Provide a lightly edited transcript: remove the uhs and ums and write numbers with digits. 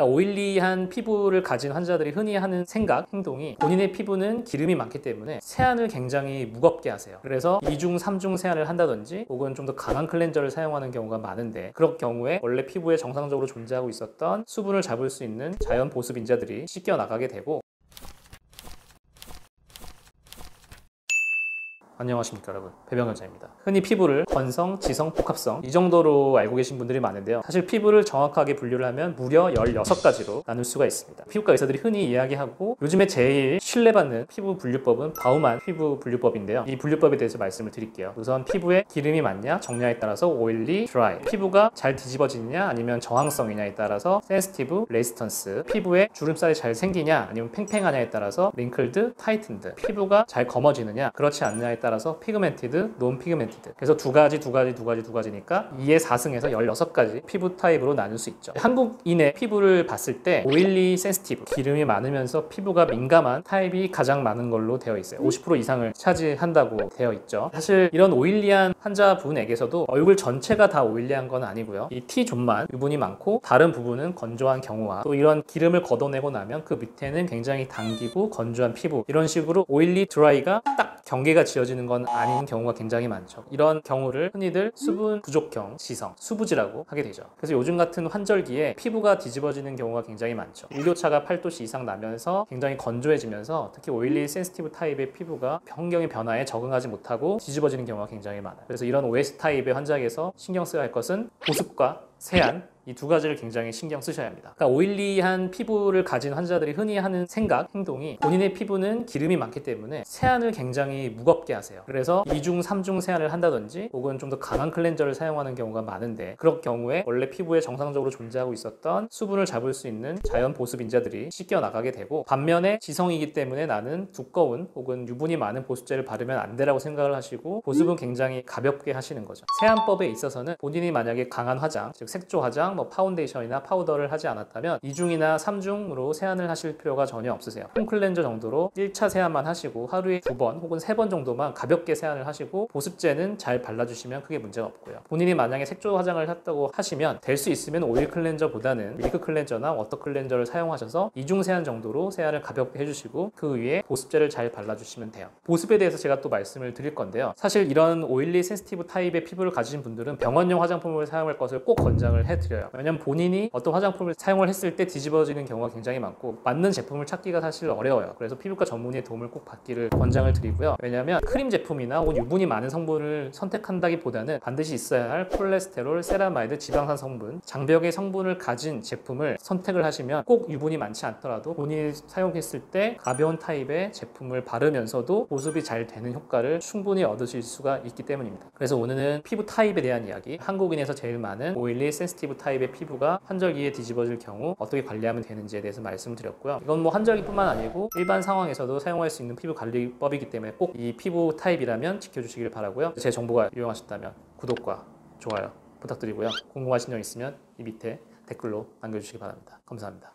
오일리한 피부를 가진 환자들이 흔히 하는 생각, 행동이 본인의 피부는 기름이 많기 때문에 세안을 굉장히 무겁게 하세요. 그래서 2중, 3중 세안을 한다든지 혹은 좀 더 강한 클렌저를 사용하는 경우가 많은데, 그럴 경우에 원래 피부에 정상적으로 존재하고 있었던 수분을 잡을 수 있는 자연 보습 인자들이 씻겨 나가게 되고. 안녕하십니까 여러분, 배병현자입니다. 흔히 피부를 건성, 지성, 복합성 이 정도로 알고 계신 분들이 많은데요, 사실 피부를 정확하게 분류를 하면 무려 16가지로 나눌 수가 있습니다. 피부과 의사들이 흔히 이야기하고 요즘에 제일 신뢰받는 피부 분류법은 바우만 피부 분류법인데요, 이 분류법에 대해서 말씀을 드릴게요. 우선 피부에 기름이 많냐 적냐에 따라서 오일리, 드라이, 피부가 잘 뒤집어지느냐 아니면 저항성이냐에 따라서 센시티브, 레지스턴스, 피부에 주름살이 잘 생기냐 아니면 팽팽하냐에 따라서 링클드, 타이튼드, 피부가 잘 검어지느냐 그렇지 않느냐에 따라서 피그멘티드, 논 피그멘티드. 그래서 두 가지니까 2의 4승에서 16가지 피부 타입으로 나눌 수 있죠. 한국인의 피부를 봤을 때 오일리 센시티브, 기름이 많으면서 피부가 민감한 타입이 가장 많은 걸로 되어 있어요. 50% 이상을 차지한다고 되어 있죠. 사실 이런 오일리한 환자분에게서도 얼굴 전체가 다 오일리한 건 아니고요, 이 T존만 유분이 많고 다른 부분은 건조한 경우와 또 이런 기름을 걷어내고 나면 그 밑에는 굉장히 당기고 건조한 피부, 이런 식으로 오일리, 드라이가 딱 경계가 지어지는 건 아닌 경우가 굉장히 많죠. 이런 경우를 흔히들 수분 부족형 지성, 수부지라고 하게 되죠. 그래서 요즘 같은 환절기에 피부가 뒤집어지는 경우가 굉장히 많죠. 일교차가 8도씨 이상 나면서 굉장히 건조해지면서 특히 오일리 센시티브 타입의 피부가 환경의 변화에 적응하지 못하고 뒤집어지는 경우가 굉장히 많아요. 그래서 이런 OS 타입의 환자에게서 신경 써야 할 것은 보습과 세안, 이 두 가지를 굉장히 신경 쓰셔야 합니다. 그러니까 오일리한 피부를 가진 환자들이 흔히 하는 생각, 행동이 본인의 피부는 기름이 많기 때문에 세안을 굉장히 무겁게 하세요. 그래서 2중, 3중 세안을 한다든지 혹은 좀 더 강한 클렌저를 사용하는 경우가 많은데, 그럴 경우에 원래 피부에 정상적으로 존재하고 있었던 수분을 잡을 수 있는 자연 보습 인자들이 씻겨 나가게 되고, 반면에 지성이기 때문에 나는 두꺼운 혹은 유분이 많은 보습제를 바르면 안 되라고 생각을 하시고 보습은 굉장히 가볍게 하시는 거죠. 세안법에 있어서는 본인이 만약에 강한 화장, 즉 색조 화장, 파운데이션이나 파우더를 하지 않았다면 2중이나 3중으로 세안을 하실 필요가 전혀 없으세요. 홈 클렌저 정도로 1차 세안만 하시고 하루에 2번 혹은 3번 정도만 가볍게 세안을 하시고 보습제는 잘 발라주시면 크게 문제가 없고요. 본인이 만약에 색조 화장을 했다고 하시면 될 수 있으면 오일 클렌저보다는 밀크 클렌저나 워터 클렌저를 사용하셔서 2중 세안 정도로 세안을 가볍게 해주시고 그 위에 보습제를 잘 발라주시면 돼요. 보습에 대해서 제가 또 말씀을 드릴 건데요, 사실 이런 오일리 센시티브 타입의 피부를 가지신 분들은 병원용 화장품을 사용할 것을 꼭 권장을 해드려요. 왜냐면 본인이 어떤 화장품을 사용을 했을 때 뒤집어지는 경우가 굉장히 많고 맞는 제품을 찾기가 사실 어려워요. 그래서 피부과 전문의의 도움을 꼭 받기를 권장을 드리고요. 왜냐하면 크림 제품이나 혹은 유분이 많은 성분을 선택한다기보다는 반드시 있어야 할 콜레스테롤, 세라마이드, 지방산 성분, 장벽의 성분을 가진 제품을 선택을 하시면 꼭 유분이 많지 않더라도 본인이 사용했을 때 가벼운 타입의 제품을 바르면서도 보습이 잘 되는 효과를 충분히 얻으실 수가 있기 때문입니다. 그래서 오늘은 피부 타입에 대한 이야기, 한국인에서 제일 많은 오일리 센시티브 타입의 피부가 환절기에 뒤집어질 경우 어떻게 관리하면 되는지에 대해서 말씀을 드렸고요. 이건 환절기뿐만 아니고 일반 상황에서도 사용할 수 있는 피부 관리법이기 때문에 꼭 이 피부 타입이라면 지켜주시길 바라고요. 제 정보가 유용하셨다면 구독과 좋아요 부탁드리고요. 궁금하신 점 있으면 이 밑에 댓글로 남겨주시기 바랍니다. 감사합니다.